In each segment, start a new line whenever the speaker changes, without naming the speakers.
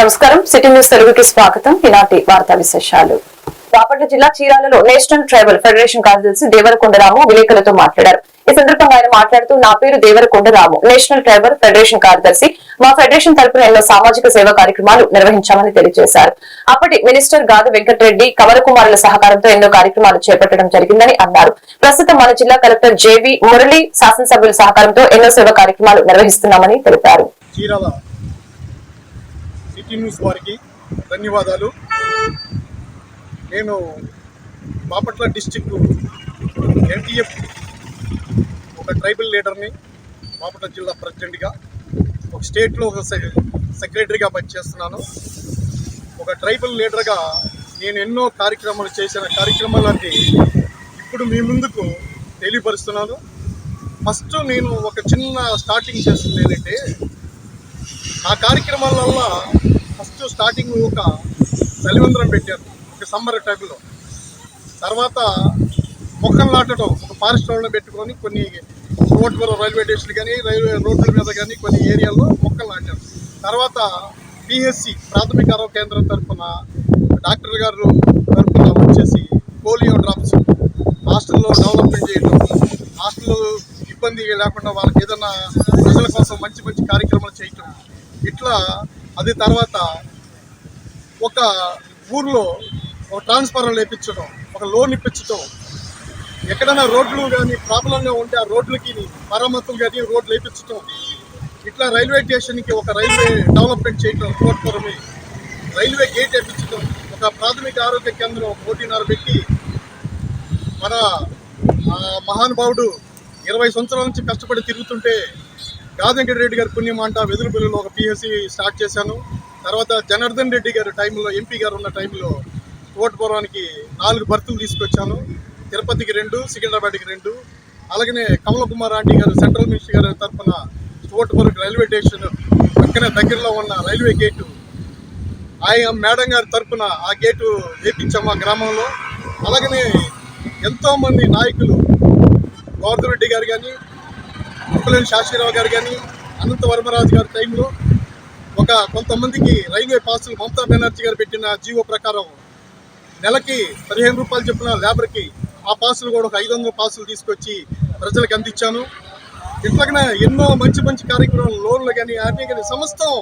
నమస్కారం. City news తెలుగుకి స్వాగతం. ఈనాటి వార్తా విశేషాలు. బాపట్ల జిల్లా చీరాలలో నేషనల్ ట్రైబల్ ఫెడరేషన్ కార్యదర్శి దేవరకొండరాము విలేకరులతో మాట్లాడారు. ఈ సందర్భంగా ఆయన మాట్లాడుతూ, నా పేరు దేవరకొండరాము, నేషనల్ ట్రైబల్ ఫెడరేషన్ కార్యదర్శి. మా ఫెడరేషన్ తరపున ఎన్నో సామాజిక సేవా కార్యక్రమాలు నిర్వహించామని తెలియజేశారు. అప్పటి మినిస్టర్ గాదు వెంకటరెడ్డి, కమలకుమారుల సహకారంతో ఎన్నో కార్యక్రమాలు చేపట్టడం జరిగిందని అన్నారు. ప్రస్తుతం మన జిల్లా కలెక్టర్ జేవి మురళి శాసనసభ్యుల సహకారంతో ఎన్నో సేవా కార్యక్రమాలు నిర్వహిస్తున్నామని తెలిపారు.
సిటీ న్యూస్ వారికి ధన్యవాదాలు. నేను బాపట్ల డిస్టిక్ ఎన్టీఎఫ్ ఒక ట్రైబల్ లీడర్ని, బాపట్ల జిల్లా ప్రెసిడెంట్గా, ఒక స్టేట్లో ఒక సెక్రటరీగా పనిచేస్తున్నాను. ఒక ట్రైబల్ లీడర్గా నేను ఎన్నో కార్యక్రమాలు చేసిన కార్యక్రమాలన్నీ ఇప్పుడు మీ ముందుకు తెలియపరుస్తున్నాను. ఫస్ట్ నేను ఒక చిన్న స్టార్టింగ్ చేస్తుంది ఏంటంటే, ఆ కార్యక్రమాల వల్ల ఫస్ట్ స్టార్టింగ్ ఒక చలివందరం పెట్టారు ఒక సమ్మర్ టైంలో. తర్వాత మొక్కలు నాటడం ఒక ఫారెస్ట్ రోడ్లో పెట్టుకొని కొన్ని రోడ్ల రైల్వే స్టేషన్ కానీ రైల్వే రోడ్ల మీద కానీ కొన్ని ఏరియాల్లో మొక్కలు నాటారు. తర్వాత పిహెచ్సి ప్రాథమిక ఆరోగ్య కేంద్రం తరఫున డాక్టర్ గారు తరఫున వచ్చేసి పోలియో డ్రాప్స్ హాస్టల్లో డెవలప్మెంట్ చేయడం, హాస్టల్లో ఇబ్బంది లేకుండా వాళ్ళకి ఏదైనా ప్రజల కోసం మంచి మంచి కార్యక్రమాలు చేయటం. ఇట్లా అది తర్వాత ఒక ఊర్లో ఒక ట్రాన్స్ఫార్మర్ వేయించడం, ఒక లోన్ ఇప్పించడం, ఎక్కడైనా రోడ్లు కానీ ప్రాబ్లంగా ఉంటే ఆ రోడ్లకి మరమ్మతులు కానీ రోడ్లు వేయించడం. ఇట్లా రైల్వే స్టేషన్కి ఒక రైల్వే డెవలప్మెంట్ చేయటం, కోట్పురమి రైల్వే గేట్ వేయించడం, ఒక ప్రాథమిక ఆరోగ్య కేంద్రం 1.5 పెట్టి మన మహానుభావుడు 20 సంవత్సరాల నుంచి కష్టపడి తిరుగుతుంటే గాదు వెంకటరెడ్డి గారి పుణ్యమంట వెదురుబెల్లిలో ఒక పిహెచ్సి స్టార్ట్ చేశాను. తర్వాత జనార్దన్ రెడ్డి గారి టైంలో, ఎంపీ గారు ఉన్న టైంలో కోటపురానికి 4 బర్తులు తీసుకొచ్చాను. తిరుపతికి 2, సికింద్రాబాద్కి 2. అలాగనే కమలకుమార్ ఆంటీ గారు సెంట్రల్ మినిస్టర్ గారి తరఫున కోటపురం రైల్వే స్టేషన్ పక్కనే దగ్గరలో ఉన్న రైల్వే గేటు ఆయన మేడం గారి తరఫున ఆ గేటు వేపించాము ఆ గ్రామంలో. అలాగనే ఎంతోమంది నాయకులు, గోవర్ధన్ రెడ్డి గారు కానీ, ముక్కలేని శాస్త్రీరావు గారు కానీ, అనంత వర్మరాజు గారి టైంలో కొంతమందికి రైల్వే పాసులు మమతా బెనర్జీ గారు పెట్టిన జీవో ప్రకారం నెలకి 15 రూపాయలు చెప్పిన లేబర్కి ఆ పాసులు కూడా ఒక 500 పాసులు తీసుకొచ్చి ప్రజలకు అందించాను. ఇట్లాగనే ఎన్నో మంచి మంచి కార్యక్రమాలు, లోన్లు కానీ అన్నీ కానీ సమస్తం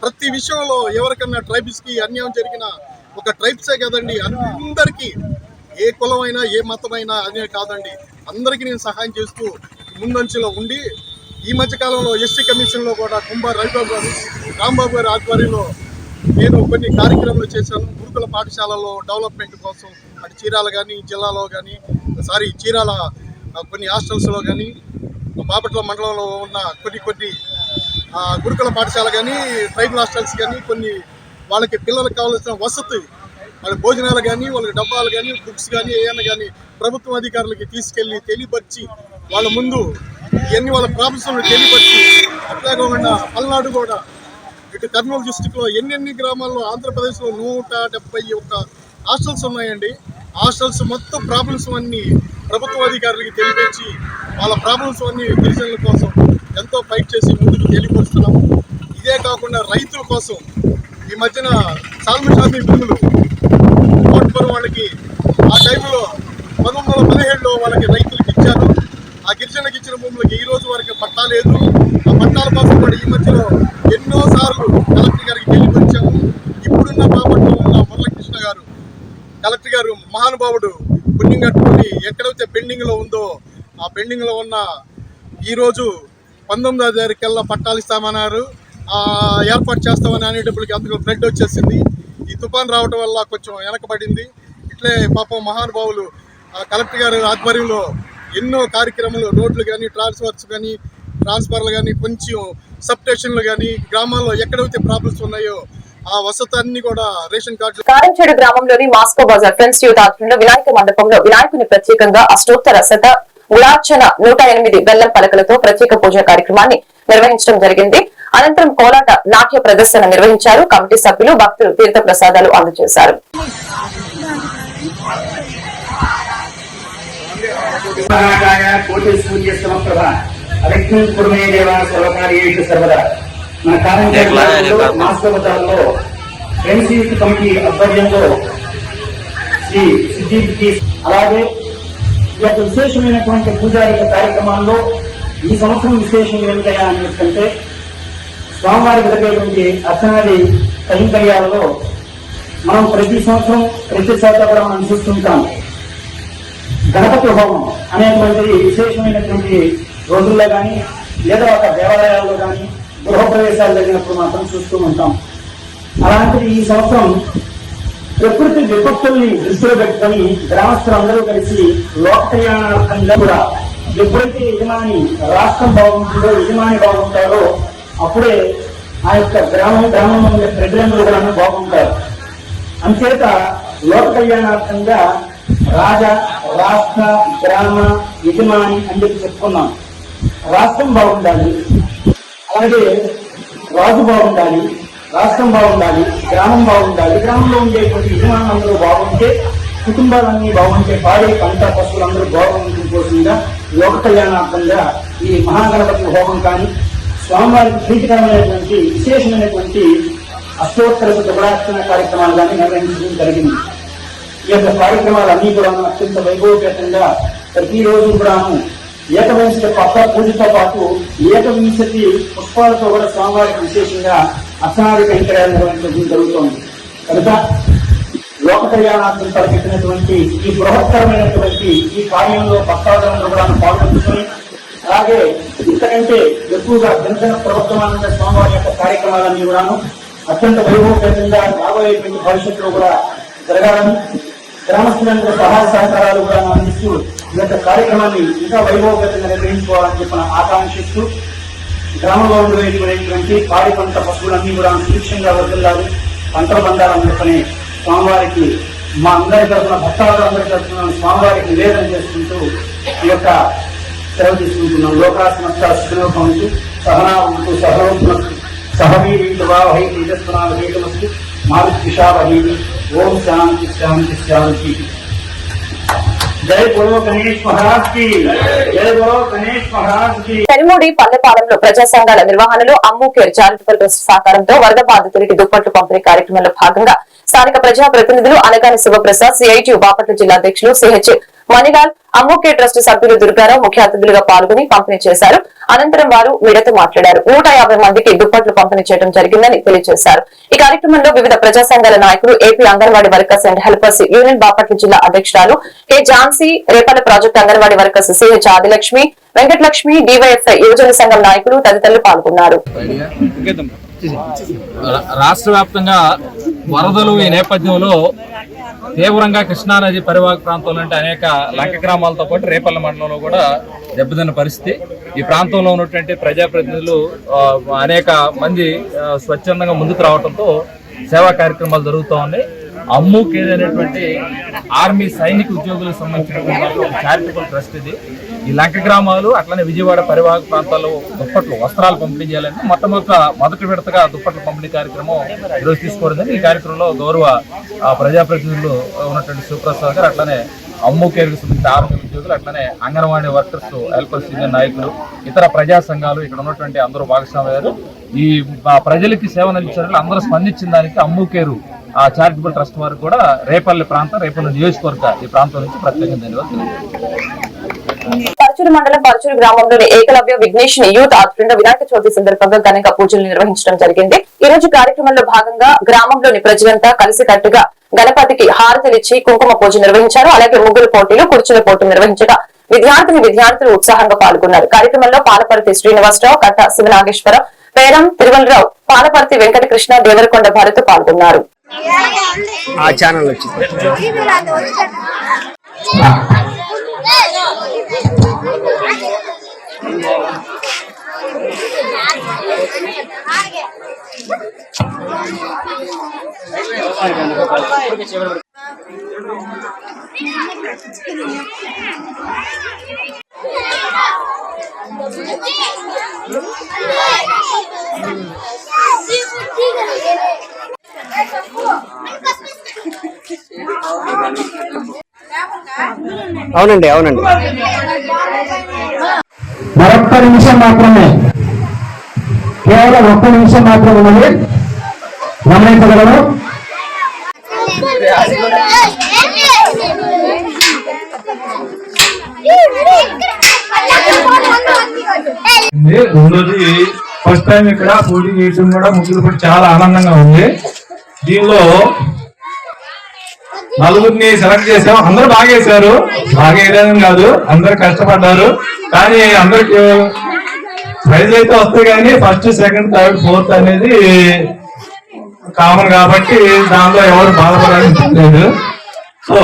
ప్రతి విషయంలో ఎవరికన్నా ట్రైబ్స్కి అన్యాయం జరిగిన ఒక ట్రైబ్సే కదండి, అందరికీ ఏ కులమైనా ఏ మతమైనా అనే కాదండి, అందరికీ నేను సహాయం చేస్తూ ముందంచెలో ఉండి ఈ మధ్యకాలంలో ఎస్టీ కమిషన్లో కూడా కుంభార్ రవిబాబు గారు, రాంబాబు గారి ఆధ్వర్యంలో నేను కొన్ని కార్యక్రమాలు చేశాను. గురుకుల పాఠశాలలో డెవలప్మెంట్ కోసం అటు చీరాల కానీ జిల్లాలో కానీ చీరాల కొన్ని హాస్టల్స్లో కానీ, బాపట్ల మండలంలో ఉన్న కొన్ని గురుకుల పాఠశాల కానీ, ట్రైబల్ హాస్టల్స్ కానీ, కొన్ని వాళ్ళకి పిల్లలకు కావాల్సిన వసతి, వాళ్ళ భోజనాలు కానీ, వాళ్ళకి డబ్బాలు కానీ, బుక్స్ కానీ ఏమైనా కానీ ప్రభుత్వ అధికారులకి తీసుకెళ్ళి తెలియపరిచి వాళ్ళ ముందు ఇవన్నీ వాళ్ళ ప్రాబ్లమ్స్ తెలియపరిచి, అట్లా కాకుండా పల్నాడు కూడా ఇటు కర్నూలు డిస్టిక్లో ఎన్ని గ్రామాల్లో ఆంధ్రప్రదేశ్లో 171 హాస్టల్స్ ఉన్నాయండి. హాస్టల్స్ మొత్తం ప్రాబ్లమ్స్ అన్నీ ప్రభుత్వ అధికారులకి తెలియపరిచి వాళ్ళ ప్రాబ్లమ్స్ అన్నీ గిరిజనుల కోసం ఎంతో ఫైట్ చేసి ముందుకు తెలియపరుస్తున్నాము. ఇదే కాకుండా రైతుల కోసం ఈ మధ్యన సాల్మిషామి భూములు కోటపురం వాళ్ళకి ఆ టైంలో 1917లో వాళ్ళకి రైతులకు ఇచ్చారు. ఆ గిరిజనులకు ఇచ్చిన భూములకి ఈ రోజు వరకు పట్టా లేదు. ఆ పట్టాల కోసం కూడా ఈ మధ్యలో ఎన్నోసార్లు కలెక్టర్ గారికి తెలియపరిచాము. ఇప్పుడున్న బాపట్ల ఉన్న మురళకృష్ణ గారు, కలెక్టర్ గారు మహానుభావుడు పుణ్యం కట్టుకుని ఎక్కడైతే పెండింగ్లో ఉందో ఆ పెండింగ్లో ఉన్న ఈరోజు 19వ తారీఖుకల్లా పట్టాలు ఇస్తామన్నారు, ఏర్పాటు చేస్తామని అనేటప్పటికి అందులో ఫ్లడ్ వచ్చేసింది. ఈ తుఫాన్ రావడం వల్ల కొంచెం వెనకబడింది. ఇట్లే పాపం మహానుభావులు కలెక్టర్ గారి ఆధ్వర్యంలో ఎన్నో కార్యక్రమాలు, రోడ్లు కానీ, ట్రాన్స్ఫర్లు కానీ, కొంచెం సబ్ స్టేషన్లు కానీ, గ్రామాల్లో ఎక్కడైతే ప్రాబ్లమ్స్ ఉన్నాయో ఆ వసతులన్నీ కూడా రేషన్ కార్డు.
కారంచేడు గ్రామంలోని మాస్కో బజార్ ఫ్రెండ్స్ యూత్ ఆధ్వర్యంలో వినాయక మండపంలో వినాయకుని ప్రత్యేకంగా అష్టోత్తర శత గుణార్చన 108 బెల్లం పలకలతో ప్రత్యేక పూజా కార్యక్రమాన్ని నిర్వహించడం జరిగింది. అనంతరం కోలాట నాట్య ప్రదర్శన నిర్వహించారు. కమిటీ సభ్యులు, భక్తులు తీర్థ ప్రసాదాలు అందజేశారు.
మన కారంచేడు మాస్టర్ బజార్లో ఫ్రెండ్స్ యూత్ కమిటీ ఆధ్వర్యంలో శ్రీ సిద్ధికి అలాగే ఈ యొక్క విశేషమైనటువంటి పూజారిక కార్యక్రమాల్లో ఈ సంవత్సరం విశేషం ఏమిటయా అని చెప్తుంటే స్వామివారికి జరిగేటువంటి అర్చనాది కైంకర్యాలలో మనం ప్రతి సంవత్సరం ప్రతి చోట కూడా మనం చూస్తుంటాం. గణపతి హోమం అనేటువంటిది విశేషమైనటువంటి రోజుల్లో కానీ లేదా ఒక దేవాలయాల్లో కానీ గృహ ప్రవేశాలు జరిగినప్పుడు మాత్రం చూస్తూ ఉంటాం. అలాంటిది ఈ సంవత్సరం ప్రకృతి విపత్తుల్ని దృష్టిలో పెట్టుకొని గ్రామస్తులందరూ కలిసి లోక కళ్యాణార్థంగా కూడా ఎప్పుడైతే యజమాని రాష్ట్రం బాగుంటుందో యజమాని బాగుంటారో అప్పుడే ఆ యొక్క గ్రామంలో ఉండే ప్రజలందరూ కూడా బాగుంటారు. అంచేత లోక కళ్యాణార్థంగా రాష్ట్ర గ్రామ యజమాని అని చెప్పి చెప్పుకున్నాం. రాష్ట్రం బాగుండాలి, అలాగే రాజు బాగుండాలి, రాష్ట్రం బాగుండాలి, గ్రామం బాగుండాలి. గ్రామంలో ఉండేటువంటి యజమానులందరూ బాగుంటే కుటుంబాలన్నీ బాగుంటే పాడే పంట పశువులందరూ బాగుంటుంది కోసంగా లోక కళ్యాణార్థంగా ఈ మహాగణపతి హోమం కానీ స్వామివారికి ప్రీతికరమైనటువంటి విశేషమైనటువంటి అష్టోత్తర శుభార్చన కార్యక్రమాలు కానీ నిర్వహించడం జరిగింది. ఈ యొక్క కార్యక్రమాలన్నీ కూడా అత్యంత వైభవపేతంగా ప్రతిరోజు కూడాను ఏకవింశతి పక్క పూజతో పాటు ఏకవింశతి పుష్పాలతో కూడా స్వామివారికి విశేషంగా అర్చనాది కైంకర్యాలు నిర్వహించడం జరుగుతోంది. కనుక లోక కళ్యాణార్థం తలపెట్టినటువంటి ఈ బృహత్తరమైనటువంటి ఈ కార్యంలో భక్తాదులందరూ కూడా పాల్గొంటుని అలాగే ఇంతకంటే ఎక్కువగా జనజన ప్రభుత్వానంద స్వామివారి యొక్క కార్యక్రమాలన్నీ కూడాను అత్యంత వైభవపేతంగా రాబోయేటువంటి భవిష్యత్తులో కూడా జరగాలని గ్రామస్తులందరూ సహాయ సహకారాలు కూడా అందిస్తూ ఈ యొక్క కార్యక్రమాన్ని ఇంకా వైభవపేతంగా నిర్వహించుకోవాలని చెప్పిన ఆకాంక్షిస్తూ గ్రామంలో ఉండేటువంటి పాడి పంట పశువులన్నీ కూడా సురక్షంగా వదిలాలి, పంటలు పండాలని చెప్పని స్వామివారికి మా అందరి తరఫున భక్తాదులందరి తరఫున స్వామివారికి నివేదన చేసుకుంటూ ఈ యొక్క సెలవు తీసుకుంటున్నాం. లోకాత్మక శిఖనోపంతు సహనావంతు సహనోత్మకు సహవీర్వాహై తేజస్వనామస్తు మారుషావహి. ఓం శాంతి శాంతి శాంతి. జై బోలో గణేష్ మహారాజ్ కి, జై బోలో గణేష్ మహారాజ్ కి.
పెనుమూడి పల్లెపాలెంలో ప్రజా సంఘాల నిర్వహణలో అమ్ము కేర్ చారిటబుల్ ట్రస్ట్ సహకారంతో వరద బాధితులకి దుప్పట్లు పంపిణీ కార్యక్రమంలో భాగంగా స్థానిక ప్రజా ప్రతినిధులు అనగాని శివప్రసాద్, సిఐటియు బాపట్ల జిల్లా అధ్యక్షులు సిహెచ్ మణిలాల్, అమ్ము కేర్ ట్రస్ట్ సభ్యులు దుర్గారావు ముఖ్య అతిథులుగా పాల్గొని పంపిణీ చేశారు. అనంతరం వారు మీడియాతో మాట్లాడారు. 150 మందికి దుప్పట్లు పంపిణీ చేయడం జరిగిందని తెలియజేశారు. ఈ కార్యక్రమంలో వివిధ ప్రజా సంఘాల నాయకులు, AP anganwadi workers and helpers union Bapatla జిల్లా అధ్యక్షురాలు K Jhansi, Repalle project anganwadi workers CH Adilakshmi, Venkatalakshmi, DYFI యువజన సంఘం నాయకులు తదితరులు పాల్గొన్నారు.
రాష్ట్ర వ్యాప్తంగా వరదలు ఈ నేపథ్యంలో తీవ్రంగా కృష్ణానది పరివాహక ప్రాంతంలో అంటే అనేక లంక గ్రామాలతో పాటు రేపల్ల మండలంలో కూడా దెబ్బతిన్న పరిస్థితి. ఈ ప్రాంతంలో ఉన్నటువంటి ప్రజాప్రతినిధులు అనేక మంది స్వచ్ఛందంగా ముందుకు రావడంతో సేవా కార్యక్రమాలు జరుగుతూ ఉన్నాయి. అమ్ము కేర్ అనేటువంటి ఆర్మీ సైనిక ఉద్యోగులకు సంబంధించినటువంటి చారిటబుల్ ట్రస్ట్ ఇది. ఈ లంక గ్రామాలు అట్లనే విజయవాడ పరివాహక ప్రాంతాల్లో దుప్పట్లు వస్త్రాలు పంపిణీ చేయాలని మొదటి విడతగా దుప్పట్ల పంపిణీ కార్యక్రమం ఈరోజు తీసుకోవడం. ఈ కార్యక్రమంలో గౌరవ ప్రజాప్రతినిధులు ఉన్నటువంటి శివప్రసాద్ గారు, అట్లనే అమ్ము కేర్కి సంబంధించిన ఆరోగ్య ఉద్యోగులు, అట్లనే అంగన్వాడీ వర్కర్స్, హెల్పర్స్ యూనియన్ నాయకులు, ఇతర ప్రజా సంఘాలు ఇక్కడ ఉన్నటువంటి అందరూ భాగస్వామ్యాలు. ఈ ప్రజలకి సేవలందించడానికి అందరూ స్పందించిన దానికి అమ్ము కేరు చారిటబుల్ ట్రస్ట్ వారు కూడా రేపల్లి నియోజకవర్గ ఈ ప్రాంతం నుంచి ప్రత్యేకంగా ధన్యవాదాలు.
పరచూరు మండలం పరచూరు గ్రామంలోని ఏకలవ్య విఘ్నేష్ యూత్ ఆధ్వర్యంలో వినాయక చవితి సందర్భంగా ఘనంగా పూజలు నిర్వహించడం జరిగింది. ఈ రోజు కార్యక్రమంలో భాగంగా గ్రామంలోని ప్రజలంతా కలిసికట్టుగా గణపతికి హారతలిచ్చి కుంకుమ పూజ నిర్వహించారు. అలాగే ముగ్గురు పోటీలు, కుర్చీల పోటీ నిర్వహించగా విద్యార్థులు ఉత్సాహంగా పాల్గొన్నారు. కార్యక్రమంలో పాలపర్తి శ్రీనివాసరావు, కట్ట శివనాగేశ్వర, పేరం తిరువలరావు, పాలపర్తి వెంకటకృష్ణ, దేవరకొండ భరత్ పాల్గొన్నారు.
ఆ ఛానల్ వచ్చింది. అవునండి అవునండి.
మరొక్క నిమిషం మాత్రమే, కేవలం ఒక్క నిమిషం మాత్రమే గమనించగలరు.
రెండోది ఫస్ట్ టైం ఇక్కడ పోటీ చేయడం కూడా ముగ్గురు కూడా చాలా ఆనందంగా ఉంది. దీనిలో నలుగురిని సెలెక్ట్ చేసాం. అందరూ బాగా వేశారు, బాగా వేయడం కాదు, అందరు కష్టపడ్డారు. కానీ అందరికి ప్రైజ్ అయితే వస్తాయి, కానీ ఫస్ట్ సెకండ్ థర్డ్ ఫోర్త్ అనేది కామన్ కాబట్టి దాంట్లో ఎవరు బాధపడాల్సి లేదు. So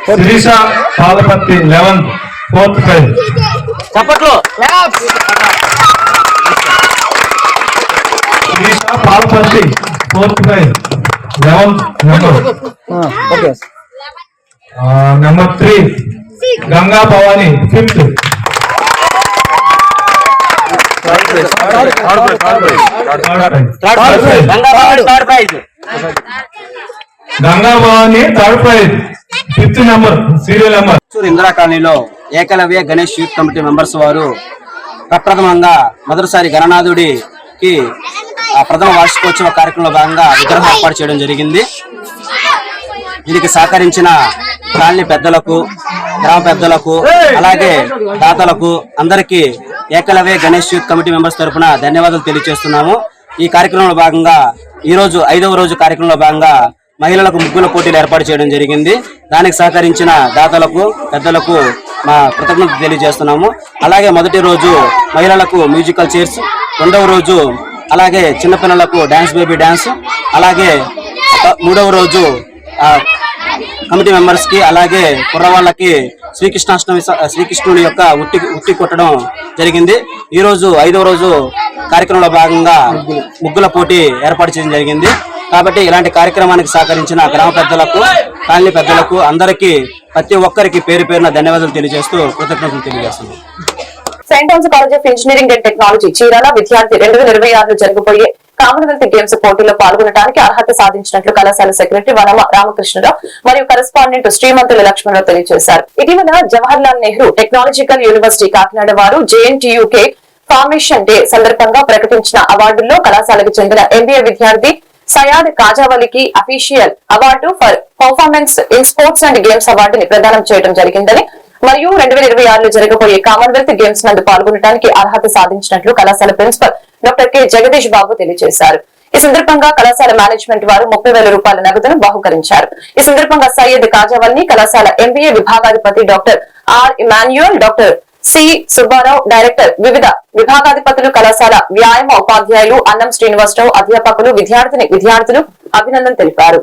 Sirisha Palaparthi 11th 4th prize. Sirisha Palaparthi 4th prize 11th number 3 Ganga Bhavani 5th. Ganga Bhavani 3rd prize 5th number serial number.
Indira కాలనీలో Ekalavya Ganesh youth committee members వారు ప్రప్రథమంగా మొదటిసారి గణనాథుడికి ప్రథమ వార్షికోత్సవ కార్యక్రమంలో భాగంగా విగ్రహం ఏర్పాటు చేయడం జరిగింది. దీనికి సహకరించిన కాలనీ పెద్దలకు, గ్రామ పెద్దలకు, అలాగే దాతలకు అందరికీ Ekalavya Ganesh youth committee members తరఫున ధన్యవాదాలు తెలియజేస్తున్నాము. ఈ కార్యక్రమంలో భాగంగా ఈ రోజు 5వ రోజు కార్యక్రమంలో భాగంగా మహిళలకు ముగ్గుల పోటీలు ఏర్పాటు చేయడం జరిగింది. దానికి సహకరించిన దాతలకు, పెద్దలకు మా కృతజ్ఞతలు తెలియజేస్తున్నాము. అలాగే మొదటి రోజు మహిళలకు మ్యూజికల్ చైర్స్, రెండవ రోజు అలాగే చిన్నపిల్లలకు డాన్స్ బేబీ డాన్స్, అలాగే 3వ రోజు కమిటీ మెంబర్స్ కి అలాగే కుర్రవాళ్ళకి శ్రీకృష్ణుడి యొక్క ఉట్టి కొట్టడం జరిగింది. ఈ రోజు 5వ రోజు కార్యక్రమంలో భాగంగా ముగ్గుల పోటీ ఏర్పాటు చేయడం జరిగింది. కాబట్టి ఇలాంటి కార్యక్రమానికి సహకరించిన గ్రామ పెద్దలకు, కాలనీ పెద్దలకు అందరికీ ప్రతి ఒక్కరికి పేరు పేరున ధన్యవాదాలు తెలియజేస్తూ కృతజ్ఞతలు తెలియజేస్తున్నాం.
Saint Thomas college of engineering and technology Chirala విద్యార్థి 2026 జరగబోయే కామన్వెల్త్ గేమ్స్ పోటీలో పాల్గొనడానికి అర్హత సాధించినట్లు కళాశాల సెక్రటరీ వనమ రామకృష్ణరావు మరియు కరెస్పాండెంట్ శ్రీమంతుల లక్ష్మణరావు తెలియజేశారు. ఇటీవల జవహర్ లాల్ నెహ్రూ టెక్నాలజికల్ యూనివర్సిటీ కాకినాడ వారు JNTUK ఫార్మేషన్ డే సందర్భంగా ప్రకటించిన అవార్డుల్లో కళాశాలకు చెందిన MBA విద్యార్థి సయాద్ కాజావలికి official award for performance in sports and games అవార్డుని ప్రదానం చేయడం జరిగిందని మరియు 2026 జరగబోయే కామన్వెల్త్ గేమ్స్ నందు పాల్గొనడానికి అర్హత సాధించినట్లు కళాశాల ప్రిన్సిపల్ డాక్టర్ K జగదీష్ బాబు తెలియజేశారు. ఈ సందర్భంగా కళాశాల మేనేజ్మెంట్ వారు 30,000 రూపాయల నగదును బహుకరించారు. ఈ సందర్భంగా సయ్యద్ కాజావల్ని కళాశాల MBA విభాగాధిపతి doctor R Emmanuel, doctor C Subba Rao director, వివిధ విభాగాధిపతులు, కళాశాల వ్యాయామ ఉపాధ్యాయులు అన్నం శ్రీనివాసరావు, అధ్యాపకులు, విద్యార్థులు అభినందన తెలిపారు.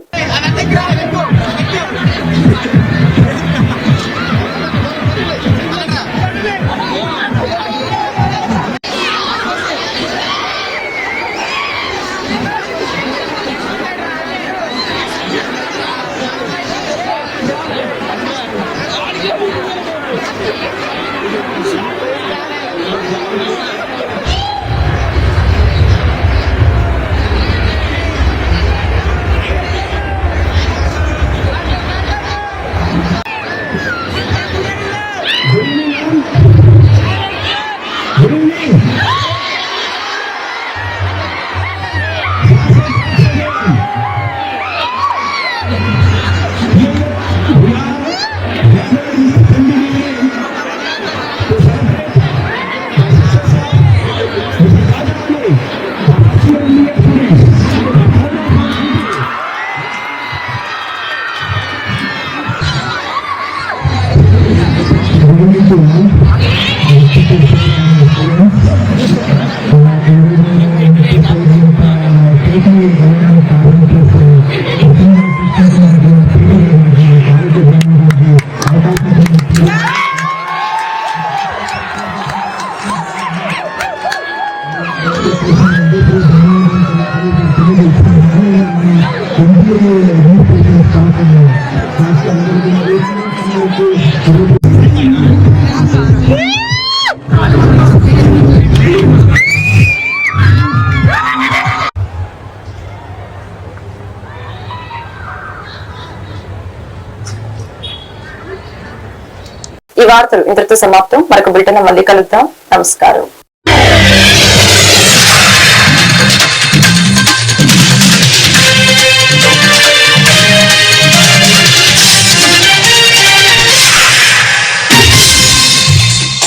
ఈ వార్తలు ఇంతటితో సమాప్తం. మరొక బులెటిన్ మళ్ళీ కలుద్దాం. నమస్కారం.